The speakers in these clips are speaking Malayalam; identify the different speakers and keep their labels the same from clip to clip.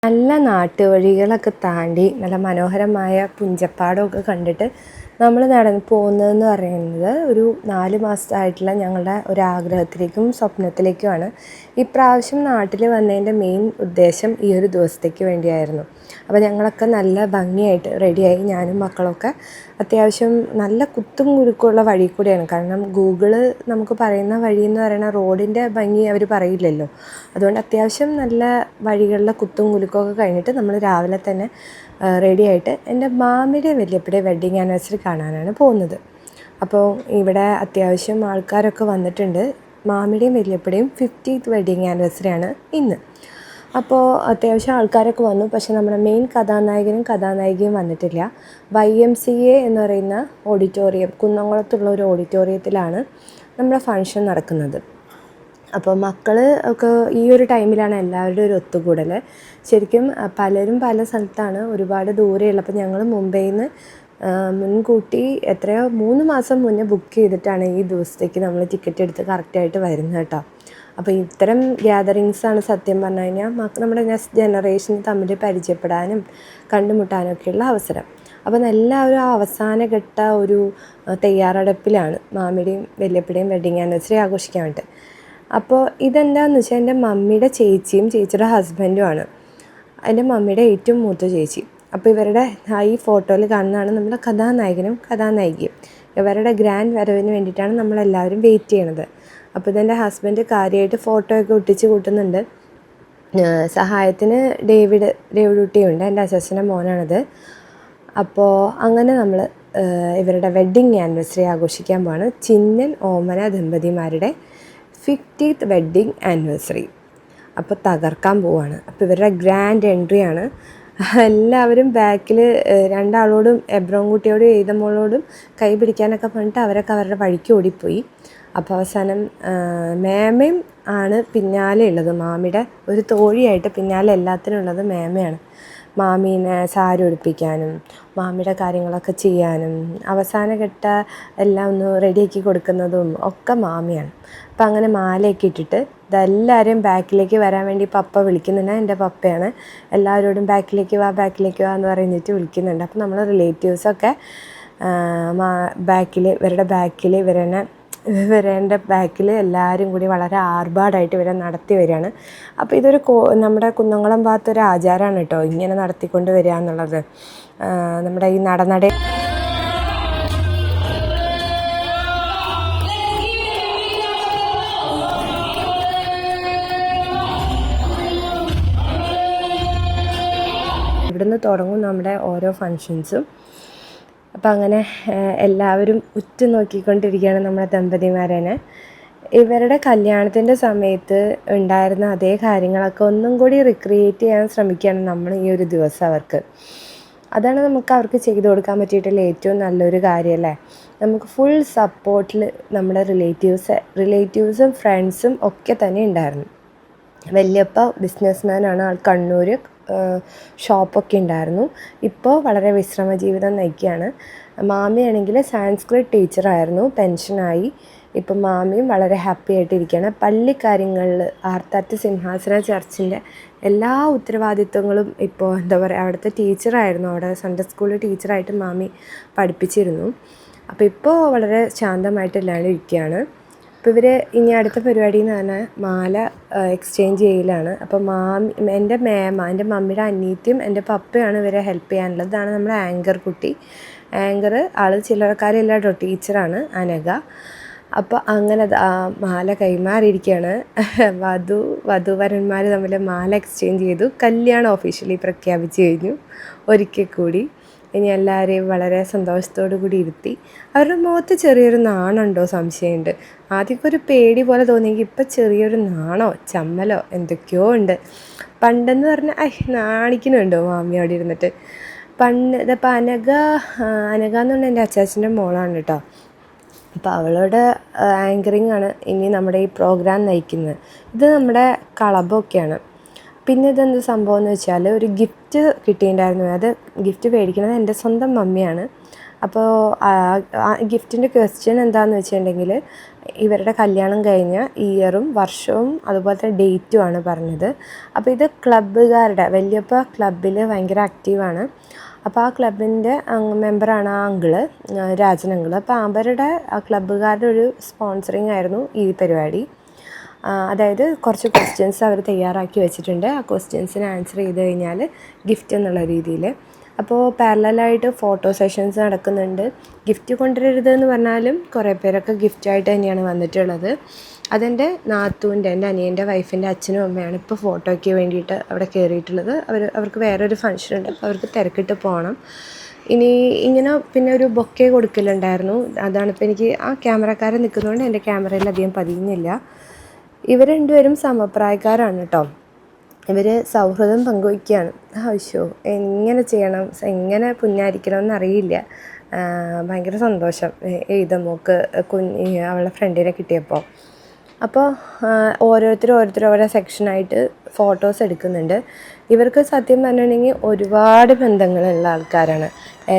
Speaker 1: നല്ല നാട്ടുവഴികളൊക്കെ താണ്ടി നല്ല മനോഹരമായ പുഞ്ചപ്പാടമൊക്കെ കണ്ടിട്ട് നമ്മൾ നടന്ന് പോകുന്നതെന്ന് പറയുന്നത് ഒരു 4 മാസമായിട്ടുള്ള ഞങ്ങളുടെ ഒരാഗ്രഹത്തിലേക്കും സ്വപ്നത്തിലേക്കുമാണ്. ഇപ്രാവശ്യം നാട്ടിൽ വന്നതിൻ്റെ മെയിൻ ഉദ്ദേശം ഈ ഒരു ദിവസത്തേക്ക് വേണ്ടിയായിരുന്നു. അപ്പോൾ ഞങ്ങളൊക്കെ നല്ല ഭംഗിയായിട്ട് റെഡിയായി, ഞാനും മക്കളൊക്കെ അത്യാവശ്യം നല്ല കുത്തും കുലുക്കമുള്ള വഴി കൂടെയാണ്. കാരണം ഗൂഗിള് നമുക്ക് പറയുന്ന വഴി എന്ന് പറയുന്ന റോഡിൻ്റെ ഭംഗി അവർ പറയില്ലല്ലോ. അതുകൊണ്ട് അത്യാവശ്യം നല്ല വഴികളിലെ കുത്തും കുലുക്കമൊക്കെ കഴിഞ്ഞിട്ട് നമ്മൾ രാവിലെ തന്നെ റെഡിയായിട്ട് എൻ്റെ മാമിയുടെയും വല്യപ്പയുടെയും വെഡ്ഡിങ് ആനിവേഴ്സറി കാണാനാണ് പോകുന്നത്. അപ്പോൾ ഇവിടെ അത്യാവശ്യം ആൾക്കാരൊക്കെ വന്നിട്ടുണ്ട്. മാമിയുടെയും വല്യപ്പയുടെയും 50th വെഡ്ഡിങ് ആനിവേഴ്സറിയാണ് ഇന്ന്. അപ്പോൾ അത്യാവശ്യം ആൾക്കാരൊക്കെ വന്നു. പക്ഷേ നമ്മുടെ മെയിൻ കഥാനായകനും കഥാനായികയും വന്നിട്ടില്ല. YMCA എന്ന് പറയുന്ന ഓഡിറ്റോറിയം, കുന്നംകുളത്തുള്ള ഒരു ഓഡിറ്റോറിയത്തിലാണ് നമ്മുടെ ഫംഗ്ഷൻ നടക്കുന്നത്. അപ്പോൾ മക്കൾ ഒക്കെ ഈ ഒരു ടൈമിലാണ് എല്ലാവരുടെയും ഒരു ഒത്തുകൂടൽ. ശരിക്കും പലരും പല സ്ഥലത്താണ്, ഒരുപാട് ദൂരെയുള്ള. അപ്പോൾ ഞങ്ങൾ മുംബൈയിൽ നിന്ന് മുൻകൂട്ടി 3 മാസം മുന്നേ ബുക്ക് ചെയ്തിട്ടാണ് ഈ ദിവസത്തേക്ക് നമ്മൾ ടിക്കറ്റ് എടുത്ത് കറക്റ്റായിട്ട് വരുന്നത് കേട്ടോ. അപ്പോൾ ഇത്തരം ഗ്യാതറിങ്സാണ് സത്യം പറഞ്ഞു കഴിഞ്ഞാൽ നമ്മുടെ നെക്സ്റ്റ് ജനറേഷൻ തമ്മിൽ പരിചയപ്പെടാനും കണ്ടുമുട്ടാനൊക്കെയുള്ള അവസരം. അപ്പോൾ എല്ലാവരും ആ അവസാനഘട്ട ഒരു തയ്യാറെടുപ്പിലാണ് മാമിയുടെയും വല്യപ്പയുടെയും വെഡ്ഡിങ് ആനിവേഴ്സറി ആഘോഷിക്കാൻ വേണ്ടിയിട്ട്. അപ്പോൾ ഇതെന്താണെന്ന് വെച്ചാൽ എൻ്റെ മമ്മിയുടെ ചേച്ചിയും ചേച്ചിയുടെ ഹസ്ബൻഡുമാണ് എൻ്റെ മമ്മിയുടെ ഏറ്റവും മൂത്ത ചേച്ചി. അപ്പോൾ ഇവരുടെ ഈ ഫോട്ടോയിൽ കാണുന്നതാണ് നമ്മുടെ കഥാനായകനും കഥാനായികയും. ഇവരുടെ ഗ്രാൻഡ് വരവിന് വേണ്ടിയിട്ടാണ് നമ്മളെല്ലാവരും വെയിറ്റ് ചെയ്യണത്. അപ്പോൾ ഇതെൻ്റെ ഹസ്ബൻഡ് കാര്യമായിട്ട് ഫോട്ടോയൊക്കെ ഒട്ടിച്ച് കൂട്ടുന്നുണ്ട്. സഹായത്തിന് ഡേവിഡ് കുട്ടിയുണ്ട്, എൻ്റെ അച്ഛൻ്റെ മോനാണത്. അപ്പോൾ അങ്ങനെ നമ്മൾ ഇവരുടെ വെഡ്ഡിങ് ആനിവേഴ്സറി ആഘോഷിക്കാൻ പോവാണ്. ചിന്നൻ ഓമന ദമ്പതിമാരുടെ 50th വെഡ്ഡിങ് ആനിവേഴ്സറി. അപ്പോൾ തകർക്കാൻ പോവാണ്. അപ്പോൾ ഇവരുടെ ഗ്രാൻഡ് എൻട്രിയാണ്. എല്ലാവരും ബാക്കിൽ രണ്ടാളോടും എബ്രോം കുട്ടിയോടും എഴുതമോളോടും കൈ പിടിക്കാനൊക്കെ പറഞ്ഞിട്ട് അവരൊക്കെ അവരുടെ വഴിക്ക് ഓടിപ്പോയി. അപ്പോൾ അവസാനം മേമയും ആണ് പിന്നാലെ ഉള്ളത്. മാമിയുടെ ഒരു തോഴിയായിട്ട് പിന്നാലെ എല്ലാത്തിനും ഉള്ളത് മേമയാണ്. മാമീനെ സാരി ഉടുപ്പിക്കാനും മാമിയുടെ കാര്യങ്ങളൊക്കെ ചെയ്യാനും അവസാനഘട്ട എല്ലാം ഒന്ന് റെഡിയാക്കി കൊടുക്കുന്നതും ഒക്കെ മാമിയാണ്. അപ്പം അങ്ങനെ മാലയൊക്കെ ഇട്ടിട്ട് ഇതെല്ലാവരും ബാക്കിലേക്ക് വരാൻ വേണ്ടി പപ്പ വിളിക്കുന്നുണ്ട്. എൻ്റെ പപ്പയാണ് എല്ലാവരോടും ബാക്കിലേക്ക് വാ എന്ന് പറഞ്ഞിട്ട് വിളിക്കുന്നുണ്ട്. അപ്പം നമ്മൾ റിലേറ്റീവ്സൊക്കെ ഇവരുടെ ബാക്കിൽ എല്ലാവരും കൂടി വളരെ ആർഭാടമായിട്ട് ഇവരെ നടത്തി വരികയാണ്. അപ്പോൾ ഇതൊരു നമ്മുടെ കുന്നംകുളം ഭാഗത്തൊരു ആചാരമാണ് കേട്ടോ, ഇങ്ങനെ നടത്തിക്കൊണ്ട് വരിക എന്നുള്ളത്. നമ്മുടെ ഈ നട ഇവിടുന്ന് തുടങ്ങും നമ്മുടെ ഓരോ ഫങ്ഷൻസും. അപ്പം അങ്ങനെ എല്ലാവരും ഉറ്റുനോക്കിക്കൊണ്ടിരിക്കുകയാണ് നമ്മുടെ ദമ്പതിമാരനെ. ഇവരുടെ കല്യാണത്തിൻ്റെ സമയത്ത് ഉണ്ടായിരുന്ന അതേ കാര്യങ്ങളൊക്കെ ഒന്നും കൂടി റിക്രിയേറ്റ് ചെയ്യാൻ ശ്രമിക്കുകയാണ് നമ്മൾ ഈ ഒരു ദിവസം അവർക്ക്. അതാണ് നമുക്ക് അവർക്ക് ചെയ്തു കൊടുക്കാൻ പറ്റിയിട്ടുള്ള ഏറ്റവും നല്ലൊരു കാര്യമല്ലേ. നമുക്ക് ഫുൾ സപ്പോർട്ടിൽ നമ്മുടെ റിലേറ്റീവ്സും ഫ്രണ്ട്സും ഒക്കെ തന്നെ ഉണ്ടായിരുന്നു. വല്യപ്പ ബിസിനസ്മാനാണ്, ആൾ കണ്ണൂർ ഷോപ്പൊക്കെ ഉണ്ടായിരുന്നു. ഇപ്പോൾ വളരെ വിശ്രമ ജീവിതം നയിക്കുകയാണ്. മാമിയാണെങ്കിൽ സാൻസ്ക്രിറ്റ് ടീച്ചറായിരുന്നു, പെൻഷനായി. ഇപ്പം മാമിയും വളരെ ഹാപ്പി ആയിട്ടിരിക്കുകയാണ്. പള്ളിക്കാര്യങ്ങളിൽ ആർത്താറ്റ് സിംഹാസന ചർച്ചിൻ്റെ എല്ലാ ഉത്തരവാദിത്വങ്ങളും ഇപ്പോൾ എന്താ പറയുക, അവിടുത്തെ ടീച്ചറായിരുന്നു, അവിടെ സൺഡേ സ്കൂളിൽ ടീച്ചറായിട്ട് മാമി പഠിപ്പിച്ചിരുന്നു. അപ്പോൾ ഇപ്പോൾ വളരെ ശാന്തമായിട്ട് എല്ലാവരും ഇരിക്കുകയാണ്. അപ്പോൾ ഇവർ ഇനി അടുത്ത പരിപാടി എന്ന് പറഞ്ഞാൽ മാല എക്സ്ചേഞ്ച് ചെയ്യലാണ്. അപ്പോൾ എൻ്റെ മമ്മിയുടെ അനിയത്തിയും എൻ്റെ പപ്പയാണ് ഇവരെ ഹെൽപ്പ് ചെയ്യാനുള്ളത്. ഇതാണ് നമ്മുടെ ആങ്കർ കുട്ടി. ആങ്കർ ആൾ ചില്ലറക്കാരില്ല കേട്ടോ, ടീച്ചറാണ്, അനഘ. അപ്പോൾ അങ്ങനെ മാല കൈമാറിയിരിക്കുകയാണ്. വധുവരന്മാർ തമ്മിൽ മാല എക്സ്ചേഞ്ച് ചെയ്തു. കല്യാണം ഒഫീഷ്യലി പ്രഖ്യാപിച്ചു കഴിഞ്ഞു ഒരിക്കൽ കൂടി. ഇനി എല്ലാവരെയും വളരെ സന്തോഷത്തോടു കൂടി ഇരുത്തി. അവരുടെ മുഖത്ത് ചെറിയൊരു നാണുണ്ടോ സംശയമുണ്ട്. ആദ്യമൊക്കെ ഒരു പേടി പോലെ തോന്നിയെങ്കിൽ ഇപ്പം ചെറിയൊരു നാണോ ചമ്മലോ എന്തൊക്കെയോ ഉണ്ട്. പണ്ടെന്ന് പറഞ്ഞാൽ നാണിക്കുന്നുണ്ടോ മാമി അവിടെ ഇരുന്നിട്ട്. ഇതിപ്പോൾ അനഘ എന്ന് പറഞ്ഞാൽ എൻ്റെ അച്ചാച്ചൻ്റെ മോളാണ് കേട്ടോ. അപ്പോൾ അവളുടെ ആങ്കറിങ് ആണ് ഇനി നമ്മുടെ ഈ പ്രോഗ്രാം നയിക്കുന്നത്. ഇത് നമ്മുടെ കളഭമൊക്കെയാണ്. പിന്നെ ഇതെന്ത് സംഭവം എന്ന് വെച്ചാൽ ഒരു ഗിഫ്റ്റ് കിട്ടിയിട്ടുണ്ടായിരുന്നു. അത് ഗിഫ്റ്റ് മേടിക്കുന്നത് എൻ്റെ സ്വന്തം മമ്മിയാണ്. അപ്പോൾ ഗിഫ്റ്റിൻ്റെ ക്വസ്റ്റ്യൻ എന്താണെന്ന് വെച്ചിട്ടുണ്ടെങ്കിൽ ഇവരുടെ കല്യാണം കഴിഞ്ഞ ഇയറും വർഷവും അതുപോലെ തന്നെ ഡേറ്റുമാണ് പറഞ്ഞത്. അപ്പോൾ ഇത് ക്ലബ്ബുകാരുടെ വല്യപ്പ ക്ലബ്ബിൽ ഭയങ്കര ആക്റ്റീവാണ്. അപ്പോൾ ആ ക്ലബിൻ്റെ മെമ്പറാണ് ആ അങ്കിള്, രാജൻ അങ്കിള്. അപ്പോൾ അവരുടെ ആ ക്ലബ്ബുകാരുടെ ഒരു സ്പോൺസറിങ് ആയിരുന്നു ഈ പരിപാടി. അതായത് കുറച്ച് ക്വസ്റ്റ്യൻസ് അവർ തയ്യാറാക്കി വെച്ചിട്ടുണ്ട്. ആ ക്വസ്റ്റ്യൻസിന് ആൻസർ ചെയ്ത് കഴിഞ്ഞാൽ ഗിഫ്റ്റ് എന്നുള്ള രീതിയിൽ. അപ്പോൾ പാരലായിട്ട് ഫോട്ടോ സെഷൻസ് നടക്കുന്നുണ്ട്. ഗിഫ്റ്റ് കൊണ്ടുവരരുതെന്ന് പറഞ്ഞാലും കുറേ പേരൊക്കെ ഗിഫ്റ്റായിട്ട് തന്നെയാണ് വന്നിട്ടുള്ളത്. അതെൻ്റെ നാത്തൂൻ്റെ, എൻ്റെ അനിയൻ്റെ വൈഫിൻ്റെ അച്ഛനും അമ്മയാണ് ഇപ്പോൾ ഫോട്ടോയ്ക്ക് വേണ്ടിയിട്ട് അവിടെ കയറിയിട്ടുള്ളത്. അവർക്ക് വേറൊരു ഫംഗ്ഷൻ ഉണ്ട്, അപ്പോൾ അവർക്ക് തിരക്കിട്ട് പോകണം. ഇനി ഇങ്ങനെ പിന്നെ ഒരു ബൊക്കെ കൊടുക്കലുണ്ടായിരുന്നു. അതാണിപ്പോൾ എനിക്ക് ആ ക്യാമറക്കാരൻ നിൽക്കുന്നതുകൊണ്ട് എൻ്റെ ക്യാമറയിൽ അധികം പതിയുന്നില്ല. ഇവർ രണ്ടുപേരും സമപ്രായക്കാരാണ് കേട്ടോ. ഇവർ സൗഹൃദം പങ്കുവയ്ക്കുകയാണ്. ആവശ്യോ എങ്ങനെ ചെയ്യണം, എങ്ങനെ പുന്നാരിക്കണം എന്നറിയില്ല. ഭയങ്കര സന്തോഷം എഴുതമ്മോക്ക് അവളുടെ ഫ്രണ്ടിനെ കിട്ടിയപ്പോൾ. അപ്പോൾ ഓരോരുത്തർ ഓരോ സെക്ഷനായിട്ട് ഫോട്ടോസ് എടുക്കുന്നുണ്ട്. ഇവർക്ക് സത്യം പറഞ്ഞിട്ടുണ്ടെങ്കിൽ ഒരുപാട് ബന്ധങ്ങളുള്ള ആൾക്കാരാണ്.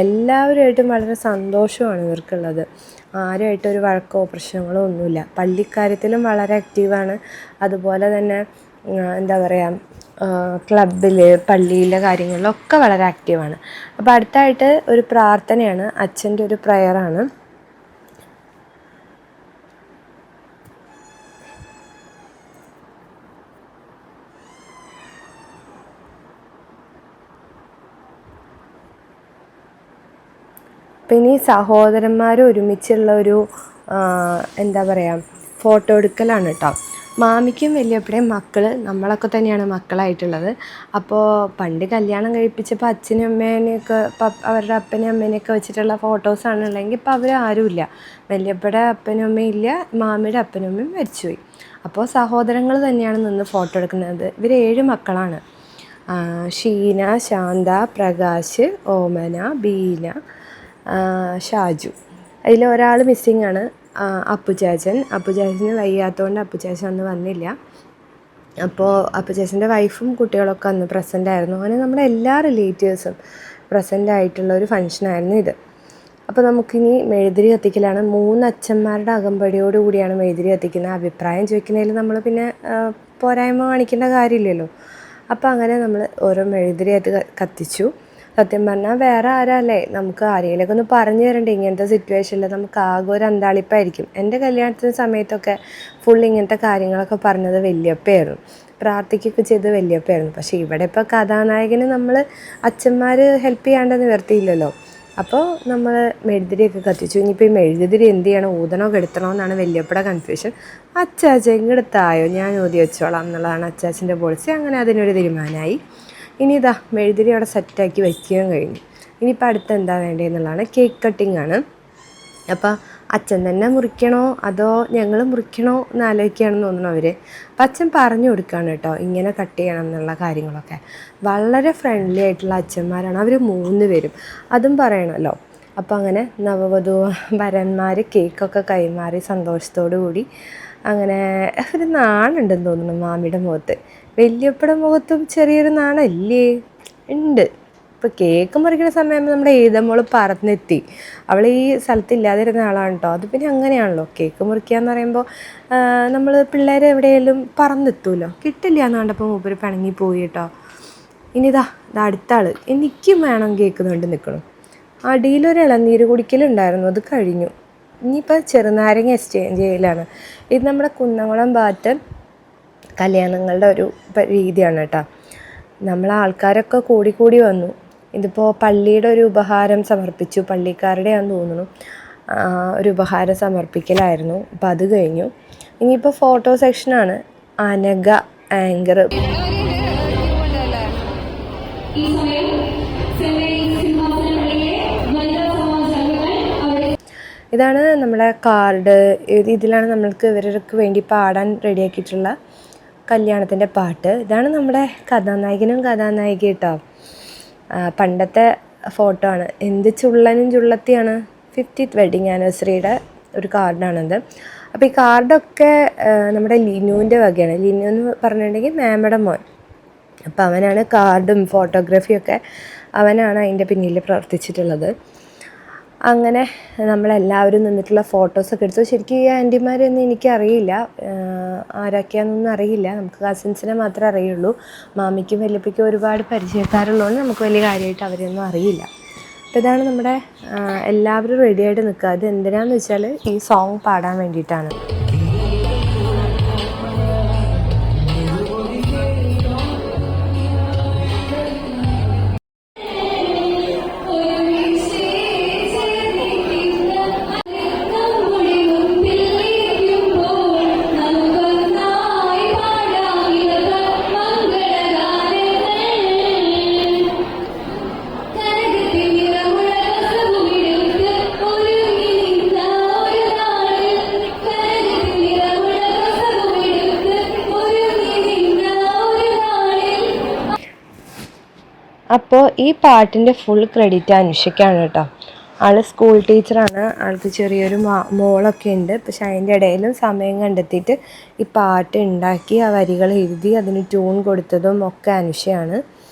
Speaker 1: എല്ലാവരുമായിട്ടും വളരെ സന്തോഷമാണ് ഇവർക്കുള്ളത്. ആരുമായിട്ട് ഒരു വഴക്കോ പ്രശ്നങ്ങളോ ഒന്നുമില്ല. പള്ളിക്കാര്യത്തിലും വളരെ ആക്റ്റീവാണ്. അതുപോലെ തന്നെ എന്താ പറയുക, ക്ലബിൽ പള്ളിയിലെ കാര്യങ്ങളിലൊക്കെ വളരെ ആക്റ്റീവാണ്. അപ്പോൾ അടുത്തായിട്ട് ഒരു പ്രാർത്ഥനയാണ്, അച്ഛൻ്റെ ഒരു പ്രയറാണ്. പിന്നെ ഈ സഹോദരന്മാർ ഒരുമിച്ചുള്ള ഒരു എന്താ പറയുക ഫോട്ടോ എടുക്കലാണ് കേട്ടോ. മാമിക്കും വല്യപ്പടേയും മക്കൾ നമ്മളൊക്കെ തന്നെയാണ് മക്കളായിട്ടുള്ളത്. അപ്പോൾ പണ്ട് കല്യാണം കഴിപ്പിച്ചപ്പോൾ അച്ഛനും അമ്മേനെയൊക്കെ അവരുടെ അപ്പനെയും അമ്മേനെയൊക്കെ വെച്ചിട്ടുള്ള ഫോട്ടോസാണുള്ളതെങ്കിൽ ഇപ്പോൾ അവർ ആരുമില്ല. വല്യപ്പയുടെ അപ്പനും അമ്മയും ഇല്ല, മാമിയുടെ അപ്പനും അമ്മയും മരിച്ചുപോയി. അപ്പോൾ സഹോദരങ്ങൾ തന്നെയാണ് നിന്ന് ഫോട്ടോ എടുക്കുന്നത്. ഇവർ 7 മക്കളാണ്. ഷീന, ശാന്ത, പ്രകാശ്, ഓമന, ബീന, ഷാജു. അതിൽ ഒരാൾ മിസ്സിങ് ആണ്, അപ്പുചാച്ചന് വയ്യാത്തതുകൊണ്ട് അപ്പുചാച്ചൻ അന്ന് വന്നില്ല. അപ്പോൾ അപ്പുചാച്ചൻ്റെ വൈഫും കുട്ടികളൊക്കെ അന്ന് പ്രസൻ്റ് ആയിരുന്നു. അങ്ങനെ നമ്മുടെ എല്ലാ റിലേറ്റീവ്സും പ്രസൻ്റ് ആയിട്ടുള്ള ഒരു ഫംഗ്ഷനായിരുന്നു ഇത്. അപ്പോൾ നമുക്കിനി മെഴുതിരി കത്തിക്കലാണ്. 3 അച്ഛന്മാരുടെ അകമ്പടിയോട് കൂടിയാണ് മെഴുതിരി കത്തിക്കുന്നത്. അഭിപ്രായം ചോദിക്കുന്നതിൽ നമ്മൾ പിന്നെ പോരായ്മ കാണിക്കേണ്ട കാര്യമില്ലല്ലോ. അപ്പോൾ അങ്ങനെ നമ്മൾ ഓരോ മെഴുതിരിയായിട്ട് കത്തിച്ചു. സത്യം പറഞ്ഞാൽ വേറെ ആരല്ലേ, നമുക്ക് ആരെങ്കിലൊക്കെ ഒന്ന് പറഞ്ഞു തരണ്ടേ ഇങ്ങനത്തെ സിറ്റുവേഷനിൽ. നമുക്ക് ആകെ ഒരു അന്താളിപ്പായിരിക്കും. എൻ്റെ കല്യാണത്തിന് സമയത്തൊക്കെ ഫുൾ ഇങ്ങനത്തെ കാര്യങ്ങളൊക്കെ പറഞ്ഞത് വല്യപ്പയായിരുന്നു, പ്രാർത്ഥിക്കുകയൊക്കെ ചെയ്ത് വല്യപ്പയായിരുന്നു. പക്ഷേ ഇവിടെ ഇപ്പോൾ കഥാനായകന് നമ്മൾ അച്ഛന്മാർ ഹെൽപ്പ് ചെയ്യാണ്ട് നിവർത്തിയില്ലല്ലോ. അപ്പോൾ നമ്മൾ മെഴുതിരിയൊക്കെ കത്തിച്ചു. ഇനിയിപ്പോൾ ഈ മെഴുതിരി എന്ത് ചെയ്യണം, ഊതണോ കെടുത്തണോ എന്നാണ് വല്യപ്പയുടെ കൺഫ്യൂഷൻ. അച്ചാച്ച ഇങ്ങെടുത്തായോ, ഞാൻ ഊതി വെച്ചോളാം എന്നുള്ളതാണ് അച്ചാച്ചൻ്റെ പോളിസി. അങ്ങനെ അതിനൊരു തീരുമാനമായി. ഇനി ഇതാ മെഴുതിരി അവിടെ സെറ്റാക്കി വയ്ക്കുകയും കഴിഞ്ഞു. ഇനിയിപ്പോൾ അടുത്ത് എന്താ വേണ്ടതെന്നുള്ളതാണ്, കേക്ക് കട്ടിംഗ് ആണ്. അപ്പോൾ അച്ഛൻ തന്നെ മുറിക്കണോ അതോ ഞങ്ങൾ മുറിക്കണോ എന്ന് ആലോചിക്കുകയാണെന്ന് തോന്നുന്നു അവർ. അപ്പം അച്ഛൻ പറഞ്ഞു കൊടുക്കുകയാണ് കേട്ടോ ഇങ്ങനെ കട്ട് ചെയ്യണം എന്നുള്ള കാര്യങ്ങളൊക്കെ. വളരെ ഫ്രണ്ട്ലി ആയിട്ടുള്ള അച്ഛന്മാരാണ് അവർ 3 പേരും, അതും പറയണമല്ലോ. അപ്പോൾ അങ്ങനെ നവവധു വരന്മാർ കേക്കൊക്കെ കൈമാറി സന്തോഷത്തോടു കൂടി. അങ്ങനെ ഒരു നാണുണ്ടെന്ന് തോന്നുന്നു മാമിയുടെ മുഖത്ത്. വല്യപ്പയുടെ മുഖത്തും ചെറിയൊരു നാണല്ലേ ഉണ്ട്. ഇപ്പോൾ കേക്ക് മുറിക്കുന്ന സമയം നമ്മുടെ ഏതമ്മോൾ പറന്നെത്തി. അവൾ ഈ സ്ഥലത്തില്ലാതിരുന്ന ആളാണ് കേട്ടോ. അത് പിന്നെ അങ്ങനെയാണല്ലോ, കേക്ക് മുറിക്കുക എന്ന് പറയുമ്പോൾ നമ്മൾ പിള്ളേർ എവിടെയെങ്കിലും പറന്നെത്തുമല്ലോ. കിട്ടില്ല എന്ന് കണ്ടപ്പോൾ മൂപ്പര് പിണങ്ങി പോയി കേട്ടോ. ഇനി ഇതാ അടുത്ത ആൾ, എനിക്കും വേണം കേക്ക് കൊണ്ട് നിൽക്കണം. അടിയിലൊരു ഇളനീര് കുടിക്കലുണ്ടായിരുന്നു, അത് കഴിഞ്ഞു. ഇനിയിപ്പോൾ ചെറുനാരങ്ങ എക്സ്ചേഞ്ച് ചെയ്യലാണ്. ഇത് നമ്മുടെ കുന്നംകുളം ഭാഗത്ത് കല്യാണങ്ങളുടെ ഒരു രീതിയാണ് കേട്ടോ. ആൾക്കാരൊക്കെ കൂടി വന്നു. ഇതിപ്പോൾ പള്ളിയുടെ ഒരു ഉപഹാരം സമർപ്പിച്ചു, പള്ളിക്കാരുടെയാണെന്ന് തോന്നുന്നു. ഒരു ഉപഹാരം സമർപ്പിക്കലായിരുന്നു. അപ്പോൾ അത് കഴിഞ്ഞു. ഇനിയിപ്പോൾ ഫോട്ടോ സെക്ഷനാണ്. അനഘ ആങ്കർ. ഇതാണ് നമ്മുടെ കാർഡ്. ഇതിലാണ് നമ്മൾക്ക് ഇവർക്ക് വേണ്ടി പാടാൻ റെഡിയാക്കിയിട്ടുള്ള കല്യാണത്തിൻ്റെ പാട്ട്. ഇതാണ് നമ്മുടെ കഥാനായകനും കഥാനായിക കേട്ടോ. പണ്ടത്തെ ഫോട്ടോ ആണ്. എന്ത് ചുള്ളനും ചുള്ളത്തിയാണ്. 50th വെഡിങ് ആനിവേഴ്സറിയുടെ ഒരു കാർഡാണിത്. അപ്പോൾ ഈ കാർഡൊക്കെ നമ്മുടെ ലിനുവിൻ്റെ വകയാണ്. ലിനു എന്ന് പറഞ്ഞിട്ടുണ്ടെങ്കിൽ മാമയുടെ മോൻ. അപ്പോൾ അവനാണ് കാർഡും ഫോട്ടോഗ്രാഫിയൊക്കെ അവനാണ് അതിൻ്റെ പിന്നിൽ പ്രവർത്തിച്ചിട്ടുള്ളത്. അങ്ങനെ നമ്മളെല്ലാവരും നിന്നിട്ടുള്ള ഫോട്ടോസൊക്കെ എടുത്തു. ശരിക്കും ഈ ആൻറ്റിമാരെയൊന്നും എനിക്കറിയില്ല, ആരൊക്കെയാണെന്നൊന്നും അറിയില്ല. നമുക്ക് കസിൻസിനെ മാത്രമേ അറിയുള്ളൂ. മാമിക്കും വല്യപ്പയ്ക്കും ഒരുപാട് പരിചയക്കാരുള്ളതുകൊണ്ട് നമുക്ക് വലിയ കാര്യമായിട്ട് അവരെയൊന്നും അറിയില്ല. അപ്പോൾ ഇതാണ് നമ്മുടെ എല്ലാവരും റെഡിയായിട്ട് നിൽക്കുക. അത് എന്തിനാണെന്ന് വെച്ചാൽ ഈ സോങ് പാടാൻ വേണ്ടിയിട്ടാണ്. അപ്പോൾ ഈ പാട്ടിൻ്റെ ഫുൾ ക്രെഡിറ്റ് അനുഷയ്ക്കാണ് കേട്ടോ. ആൾ സ്കൂൾ ടീച്ചറാണ്. ആൾക്ക് ചെറിയൊരു മോളൊക്കെ ഉണ്ട്. പക്ഷെ അതിൻ്റെ ഇടയിലും സമയം കണ്ടെത്തിയിട്ട് ഈ പാട്ട് ഉണ്ടാക്കി ആ വരികൾ എഴുതി അതിന് ട്യൂൺ കൊടുത്തതും ഒക്കെ അനുഷയാണ്.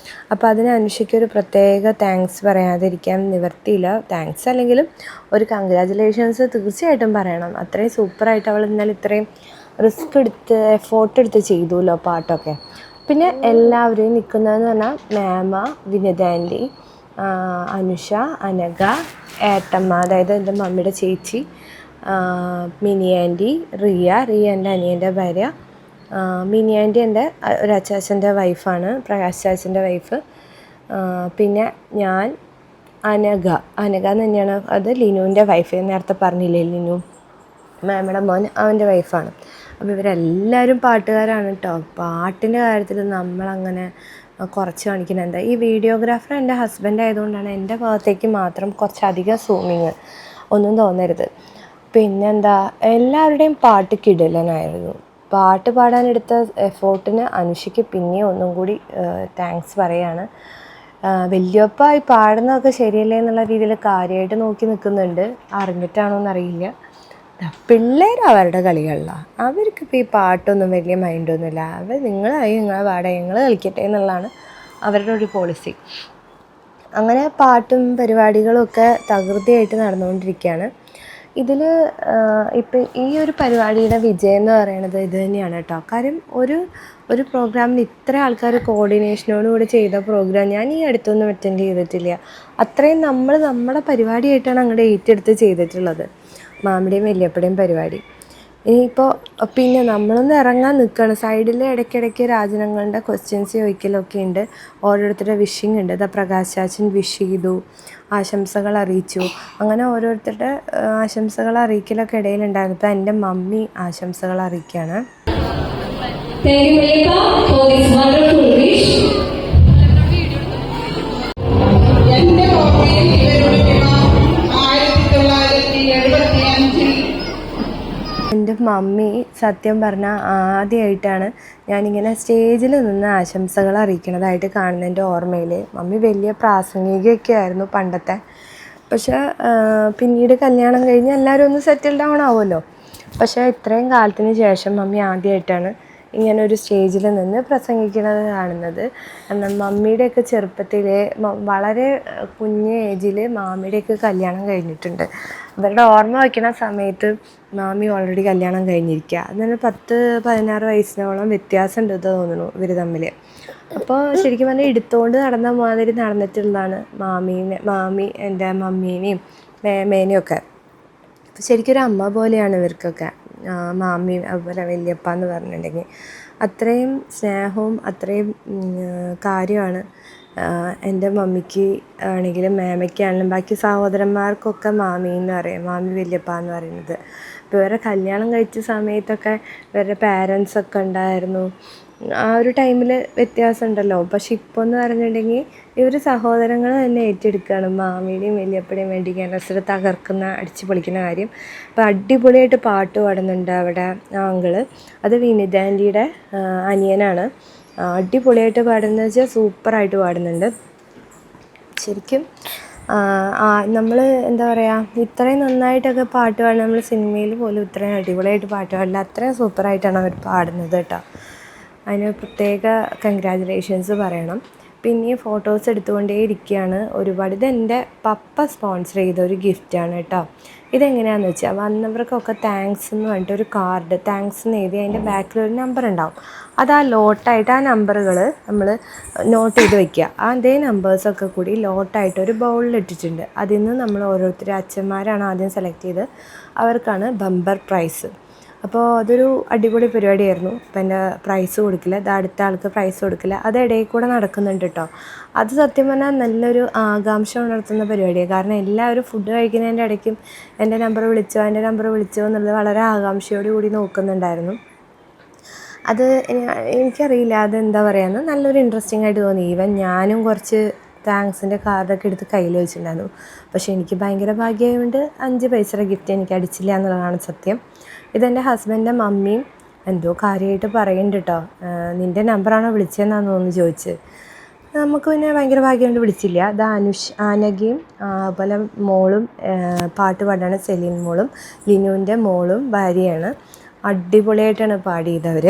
Speaker 1: അപ്പോൾ അതിന് അനുഷയ്ക്കൊരു പ്രത്യേക താങ്ക്സ് പറയാതിരിക്കാൻ നിവർത്തിയില്ല. താങ്ക്സ് അല്ലെങ്കിലും ഒരു കൺഗ്രാജുലേഷൻസ് തീർച്ചയായിട്ടും പറയണം. അത്രയും സൂപ്പറായിട്ട് അവൾ ഇന്നലെ ഇത്രയും റിസ്ക് എടുത്ത് എഫോർട്ട് എടുത്ത് ചെയ്തുല്ലോ പാട്ടൊക്കെ. പിന്നെ എല്ലാവരെയും നിൽക്കുന്നതെന്ന് പറഞ്ഞാൽ മാമ, വിനിത ആൻറ്റി, അനുഷ, അനഘ, ഏട്ടമ്മ, അതായത് എൻ്റെ മമ്മിയുടെ ചേച്ചി, മിനി ആൻറ്റി, റിയ എൻ്റെ അനിയൻ്റെ ഭാര്യ, മിനി ആൻറ്റി എൻ്റെ ഒരു അച്ചാച്ചൻ്റെ വൈഫാണ്, പ്രകാശ് ചാച്ചൻ്റെ വൈഫ്, പിന്നെ ഞാൻ, അനഘ എന്ന് തന്നെയാണ്, അത് ലിനുവിൻ്റെ വൈഫ്. നേരത്തെ പറഞ്ഞില്ലേ ലിനു, മാമയുടെ മോൻ, അവൻ്റെ വൈഫാണ്. അപ്പോൾ ഇവരെല്ലാവരും പാട്ടുകാരാണ് കേട്ടോ. പാട്ടിൻ്റെ കാര്യത്തിൽ നമ്മളങ്ങനെ കുറച്ച് കാണിക്കുന്നത് എന്താ, ഈ വീഡിയോഗ്രാഫർ എൻ്റെ ഹസ്ബൻഡ് ആയതുകൊണ്ടാണ് എൻ്റെ ഭാഗത്തേക്ക് മാത്രം കുറച്ചധികം സൂമിങ്, ഒന്നും തോന്നരുത്. പിന്നെന്താ, എല്ലാവരുടെയും പാട്ട് കിടിലനായിരുന്നു. പാട്ട് പാടാനെടുത്ത എഫോർട്ടിന് അനുഷയ്ക്ക് പിന്നെയും ഒന്നും കൂടി താങ്ക്സ് പറയാണ്. വല്യപ്പ ഈ പാടുന്നതൊക്കെ ശരിയല്ലേ എന്നുള്ള രീതിയിൽ കാര്യമായിട്ട് നോക്കി നിൽക്കുന്നുണ്ട്. അറിഞ്ഞിട്ടാണോ എന്നറിയില്ല. പിള്ളേർ അവരുടെ കളികളിലാണ്. അവർക്കിപ്പോൾ ഈ പാട്ടൊന്നും വലിയ മൈൻഡൊന്നുമില്ല. അവർ നിങ്ങളായി നിങ്ങളെ പാടായി ഞങ്ങൾ കളിക്കട്ടെ എന്നുള്ളതാണ് അവരുടെ ഒരു പോളിസി. അങ്ങനെ പാട്ടും പരിപാടികളുമൊക്കെ തകൃതിയായിട്ട് നടന്നുകൊണ്ടിരിക്കുകയാണ്. ഇതിൽ ഇപ്പം ഈ ഒരു പരിപാടിയുടെ വിജയം എന്ന് പറയുന്നത് ഇത് തന്നെയാണ് കേട്ടോ. കാര്യം ഒരു പ്രോഗ്രാമിന് ഇത്ര ആൾക്കാർ കോർഡിനേഷനോടുകൂടി ചെയ്ത പ്രോഗ്രാം ഞാൻ ഈ അടുത്തൊന്നും അറ്റൻഡ് ചെയ്തിട്ടില്ല. അത്രയും നമ്മുടെ പരിപാടിയായിട്ടാണ് അങ്ങോട്ട് ഏറ്റെടുത്ത് ചെയ്തിട്ടുള്ളത്, മാമിയുടെയും വല്യപ്പയുടെയും പരിപാടി. ഇനിയിപ്പോൾ പിന്നെ നമ്മളൊന്ന് ഇറങ്ങാൻ നിൽക്കുകയാണ്. സൈഡിൽ ഇടയ്ക്കിടയ്ക്ക് രാജനങ്ങളുടെ ക്വസ്റ്റ്യൻസ് ചോദിക്കലൊക്കെ ഉണ്ട്. ഓരോരുത്തരുടെ വിഷിങ് ഉണ്ട്. ഇതാ പ്രകാശ് ചാച്ചൻ വിഷ് ചെയ്തു, ആശംസകൾ അറിയിച്ചു. അങ്ങനെ ഓരോരുത്തരുടെ ആശംസകൾ അറിയിക്കലൊക്കെ ഇടയിലുണ്ടായിരുന്നു. ഇപ്പോൾ എൻ്റെ മമ്മി ആശംസകൾ അറിയിക്കുകയാണ്. എൻ്റെ മമ്മി സത്യം പറഞ്ഞാൽ ആദ്യമായിട്ടാണ് ഞാനിങ്ങനെ സ്റ്റേജിൽ നിന്ന് ആശംസകൾ അറിയിക്കണതായിട്ട് കാണുന്നതിൻ്റെ ഓർമ്മയിൽ. മമ്മി വലിയ പ്രാസംഗികയൊക്കെ ആയിരുന്നു പണ്ടത്തെ. പക്ഷേ പിന്നീട് കല്യാണം കഴിഞ്ഞ് എല്ലാവരും ഒന്ന് സെറ്റിൽ ഡൗൺ ആവുമല്ലോ. പക്ഷേ ഇത്രയും കാലത്തിന് ശേഷം മമ്മി ആദ്യമായിട്ടാണ് ഇങ്ങനെ ഒരു സ്റ്റേജിൽ നിന്ന് പ്രസംഗിക്കുന്നത് കാണുന്നത്. എന്നാൽ മമ്മിയുടെയൊക്കെ ചെറുപ്പത്തിൽ വളരെ കുഞ്ഞ് ഏജിൽ മാമിയുടെയൊക്കെ കല്യാണം കഴിഞ്ഞിട്ടുണ്ട്. അവരുടെ ഓർമ്മ വയ്ക്കുന്ന സമയത്ത് മാമി ഓൾറെഡി കല്യാണം കഴിഞ്ഞിരിക്കുക. അതിന് 10-16 വയസ്സിനോളം വ്യത്യാസം ഉണ്ടെന്ന് തോന്നുന്നു ഇവർ തമ്മിൽ. അപ്പോൾ ശരിക്കും പറഞ്ഞാൽ എടുത്തുകൊണ്ട് നടന്ന മാതിരി നടന്നിട്ടുള്ളതാണ് മാമി എൻ്റെ മമ്മീനെയും മേമേനെയും ഒക്കെ. അപ്പോൾ ശരിക്കും ഒരു അമ്മ പോലെയാണ് ഇവർക്കൊക്കെ. മാമി അതുപോലെ വല്യപ്പ എന്ന് പറഞ്ഞിട്ടുണ്ടെങ്കിൽ അത്രയും സ്നേഹവും അത്രയും കാര്യമാണ് എൻ്റെ മമ്മിക്ക് ആണെങ്കിലും മേമയ്ക്കാണെങ്കിലും ബാക്കി സഹോദരന്മാർക്കൊക്കെ മാമി എന്ന് പറയും, മാമി വല്യപ്പ എന്ന് പറയുന്നത്. ഇപ്പോൾ ഇവരെ കല്യാണം കഴിച്ച സമയത്തൊക്കെ ഇവരുടെ പാരൻസൊക്കെ ഉണ്ടായിരുന്നു. ആ ഒരു ടൈമിൽ വ്യത്യാസം ഉണ്ടല്ലോ. പക്ഷെ ഇപ്പോൾ എന്ന് പറഞ്ഞിട്ടുണ്ടെങ്കിൽ ഇവർ സഹോദരങ്ങൾ തന്നെ ഏറ്റെടുക്കുകയാണ് മാമിയുടെയും വല്യപ്പയുടെയും വേണ്ടി ക്യാൻസർ തകർക്കുന്ന അടിച്ചു പൊളിക്കുന്ന കാര്യം. അപ്പോൾ അടിപൊളിയായിട്ട് പാട്ട് പാടുന്നുണ്ട് അവിടെ ആങ്കിള്. അത് വിനിത ആൻറ്റിയുടെ അനിയനാണ്. അടിപൊളിയായിട്ട് പാടുന്നത് വെച്ചാൽ സൂപ്പറായിട്ട് പാടുന്നുണ്ട് ശരിക്കും. നമ്മൾ എന്താ പറയുക, ഇത്രയും നന്നായിട്ടൊക്കെ പാട്ട് പാടുന്നത് നമ്മൾ സിനിമയിൽ പോലും ഇത്രയും അടിപൊളിയായിട്ട് പാട്ട് പാടില്ല. അത്രയും സൂപ്പറായിട്ടാണ് അവർ പാടുന്നത് കേട്ടോ. അതിന് പ്രത്യേക കൺഗ്രാജുലേഷൻസ് പറയണം. പിന്നെയും ഫോട്ടോസ് എടുത്തുകൊണ്ടേ ഇരിക്കുകയാണ് ഒരുപാട്. ഇതെൻ്റെ പപ്പ സ്പോൺസർ ചെയ്ത ഒരു ഗിഫ്റ്റാണ് കേട്ടോ. ഇതെങ്ങനെയാണെന്ന് വെച്ചാൽ വന്നവർക്കൊക്കെ താങ്ക്സ് എന്ന് പറഞ്ഞിട്ട് ഒരു കാർഡ് താങ്ക്സ് എന്ന് എഴുതി അതിൻ്റെ ബാക്കിലൊരു നമ്പർ ഉണ്ടാവും. അത് ആ ലോട്ടായിട്ട് ആ നമ്പറുകൾ നമ്മൾ നോട്ട് ചെയ്ത് വയ്ക്കുക. അതേ നമ്പേഴ്സൊക്കെ കൂടി ലോട്ടായിട്ട് ഒരു ബൗളിലിട്ടിട്ടുണ്ട്. അതിൽ നിന്ന് നമ്മൾ ഓരോരുത്തർ അച്ഛന്മാരാണ് ആദ്യം സെലക്ട് ചെയ്ത് അവർക്കാണ് ബമ്പർ പ്രൈസ്. അപ്പോൾ അതൊരു അടിപൊളി പരിപാടിയായിരുന്നു. അപ്പോൾ എൻ്റെ പ്രൈസ് കൊടുക്കില്ല, ഇത് അടുത്ത ആൾക്ക് പ്രൈസ് കൊടുക്കില്ല, അത് ഇടയിൽ കൂടെ നടക്കുന്നുണ്ട് കേട്ടോ. അത് സത്യം പറഞ്ഞാൽ നല്ലൊരു ആകാംക്ഷ ഉണർത്തുന്ന പരിപാടിയാണ്. കാരണം എല്ലാവരും ഫുഡ് കഴിക്കുന്നതിൻ്റെ ഇടയ്ക്കും എൻ്റെ നമ്പർ വിളിച്ചോ എന്നുള്ളത് വളരെ ആകാംക്ഷയോട് കൂടി നോക്കുന്നുണ്ടായിരുന്നു. അത് എനിക്കറിയില്ല അതെന്താ പറയുക, നല്ലൊരു ഇൻട്രസ്റ്റിംഗ് ആയിട്ട് തോന്നി. ഈവൻ ഞാനും കുറച്ച് താങ്ക്സിൻ്റെ കാർഡൊക്കെ എടുത്ത് കയ്യിൽ വെച്ചിട്ടുണ്ടായിരുന്നു. പക്ഷേ എനിക്ക് ഭയങ്കര ഭാഗ്യമായതുകൊണ്ട് 5 പൈസയുടെ ഗിഫ്റ്റ് എനിക്ക് അടിച്ചില്ല എന്നുള്ളതാണ് സത്യം. ഇതെൻ്റെ ഹസ്ബൻഡിൻ്റെ മമ്മിയും എന്തോ കാര്യമായിട്ട് പറയുന്നുണ്ട് കേട്ടോ. നിൻ്റെ നമ്പറാണോ വിളിച്ചതെന്നാന്ന് തോന്നുന്നു ചോദിച്ച്. നമുക്ക് പിന്നെ ഭയങ്കര ഭാഗ്യം കൊണ്ട് വിളിച്ചില്ല. ഇത് ആനകയും അതുപോലെ മോളും പാട്ട് പാടാണ് സെലീൻ മോളും ലിനുവിൻ്റെ മോളും ഭാര്യയാണ്. അടിപൊളിയായിട്ടാണ് പാടിയതവർ.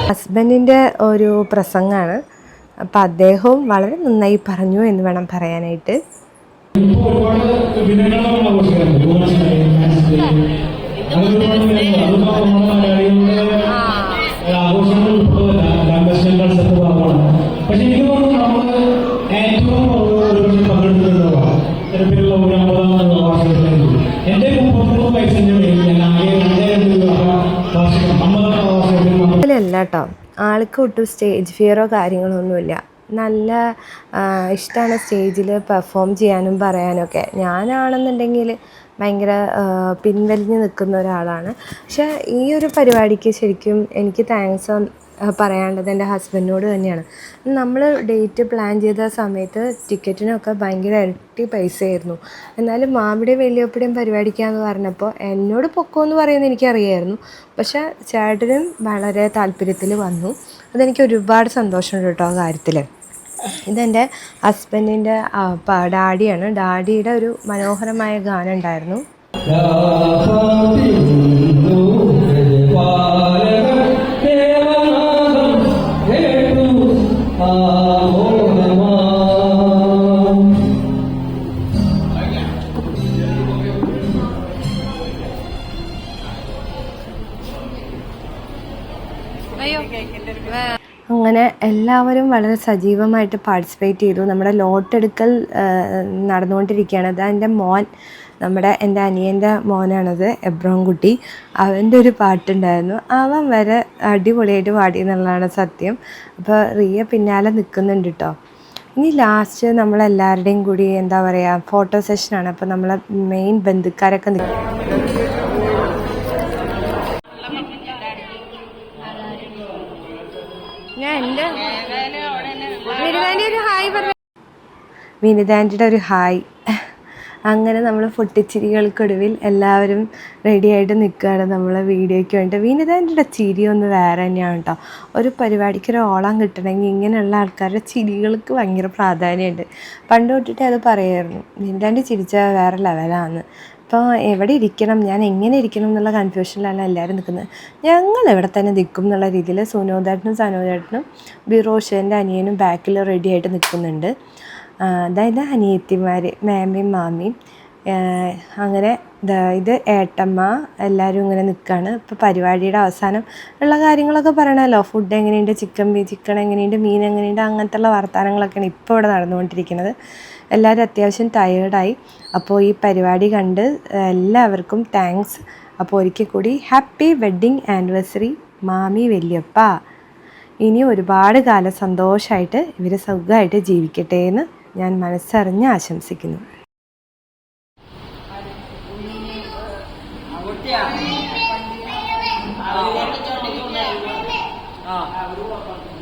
Speaker 1: ഹസ്ബൻഡിൻ്റെ ഒരു പ്രസംഗമാണ്. അപ്പം അദ്ദേഹവും വളരെ നന്നായി പറഞ്ഞു എന്ന് വേണം പറയാനായിട്ട്. അല്ല കേട്ടോ, ആൾക്ക് ഒട്ടും സ്റ്റേജ് ഫിയറോ കാര്യങ്ങളോ ഒന്നുമില്ല. നല്ല ഇഷ്ടമാണ് സ്റ്റേജിൽ പെർഫോം ചെയ്യാനും പറയാനൊക്കെ. ഞാനാണെന്നുണ്ടെങ്കിൽ ഭയങ്കര പിൻവലിഞ്ഞ് നിൽക്കുന്ന ഒരാളാണ്. പക്ഷേ ഈ ഒരു പരിപാടിക്ക് ശരിക്കും എനിക്ക് താങ്ക്സ് പറയാനുള്ളത് എൻ്റെ ഹസ്ബൻഡിനോട് തന്നെയാണ്. നമ്മൾ ഡേറ്റ് പ്ലാൻ ചെയ്ത സമയത്ത് ടിക്കറ്റിനൊക്കെ ഭയങ്കര ഇരട്ടി പൈസയായിരുന്നു. എന്നാലും മാമിയുടെയും വലിയപ്പയുടെയും പരിപാടിക്കാന്ന് പറഞ്ഞപ്പോൾ എന്നോട് പൊക്കോന്ന് പറയുന്നത് എനിക്കറിയായിരുന്നു. പക്ഷേ ചേട്ടനും വളരെ താല്പര്യത്തിൽ വന്നു. അതെനിക്ക് ഒരുപാട് സന്തോഷമുണ്ട് കേട്ടോ ആ കാര്യത്തിൽ. ഇതെൻ്റെ ഹസ്ബൻഡിൻ്റെ ഡാഡിയാണ്. ഡാഡിയുടെ ഒരു മനോഹരമായ ഗാനം ഉണ്ടായിരുന്നു. അങ്ങനെ എല്ലാവരും വളരെ സജീവമായിട്ട് പാർട്ടിസിപ്പേറ്റ് ചെയ്തു. നമ്മുടെ ലോട്ടെടുക്കൽ നടന്നുകൊണ്ടിരിക്കുകയാണ്. അത് എൻ്റെ മോൻ, എൻ്റെ അനിയൻ്റെ മോനാണത്, എബ്രോൻകുട്ടി. അവൻ്റെ ഒരു പാട്ടുണ്ടായിരുന്നു. അവൻ വരെ അടിപൊളിയായിട്ട് പാടി എന്നുള്ളതാണ് സത്യം. അപ്പോൾ റിയ പിന്നാലെ നിൽക്കുന്നുണ്ട് കേട്ടോ. ഇനി ലാസ്റ്റ് നമ്മളെല്ലാവരുടെയും കൂടി എന്താ പറയുക ഫോട്ടോ സെഷനാണ്. അപ്പോൾ നമ്മളെ മെയിൻ ബന്ധുക്കാരൊക്കെ നിൽക്കും. വിനിതാൻ്റിയുടെ ഒരു ഹായ്. അങ്ങനെ നമ്മൾ പൊട്ടിച്ചിരികൾക്കൊടുവിൽ എല്ലാവരും റെഡിയായിട്ട് നിൽക്കുകയാണ് നമ്മളെ വീഡിയോയ്ക്ക് വേണ്ടിയിട്ട്. വിനിതാൻ്റിയുടെ ചിരി ഒന്ന് വേറെ തന്നെയാണ് കേട്ടോ. ഒരു പരിപാടിക്ക് ഒരു ഓളം കിട്ടണമെങ്കിൽ ഇങ്ങനെയുള്ള ആൾക്കാരുടെ ചിരികൾക്ക് ഭയങ്കര പ്രാധാന്യമുണ്ട്. പണ്ട് തൊട്ടിട്ട് അത് പറയായിരുന്നു, വിനിതാൻ്റി ചിരിച്ചാൽ വേറെ ലെവലാണ്. അപ്പോൾ എവിടെ ഇരിക്കണം, ഞാൻ എങ്ങനെ ഇരിക്കണം എന്നുള്ള കൺഫ്യൂഷനിലാണ് എല്ലാവരും നിൽക്കുന്നത്. ഞങ്ങൾ എവിടെ തന്നെ നിൽക്കും എന്നുള്ള രീതിയിൽ സുനോദേട്ടനും സനോദേട്ടനും ബിറോഷൻ്റെ അനിയനും ബാക്കിൽ റെഡിയായിട്ട് നിൽക്കുന്നുണ്ട്. അതായത് അനിയത്തിമാർ മേമയും മാമിയും. അങ്ങനെ ഇത് ഏട്ടമ്മ എല്ലാവരും ഇങ്ങനെ നിൽക്കുകയാണ്. ഇപ്പോൾ പരിപാടിയുടെ അവസാനം ഉള്ള കാര്യങ്ങളൊക്കെ പറയണമല്ലോ. ഫുഡ് എങ്ങനെയുണ്ട്, ചിക്കൻ എങ്ങനെയുണ്ട്, മീൻ എങ്ങനെയുണ്ട്, അങ്ങനത്തെ ഉള്ള വർത്തമാനങ്ങളൊക്കെയാണ് ഇപ്പോൾ ഇവിടെ നടന്നുകൊണ്ടിരിക്കുന്നത്. എല്ലാവരും അത്യാവശ്യം ടയേർഡായി. അപ്പോൾ ഈ പരിപാടി കണ്ട് എല്ലാവർക്കും താങ്ക്സ്. അപ്പോൾ ഒരിക്കൽ കൂടി ഹാപ്പി വെഡ്ഡിങ് ആനിവേഴ്സറി മാമി വല്യപ്പ. ഇനി ഒരുപാട് കാലം സന്തോഷമായിട്ട് ഇവർ സുഖമായിട്ട് ജീവിക്കട്ടെ എന്ന് ഞാൻ മനസ്സറിഞ്ഞ് ആശംസിക്കുന്നു.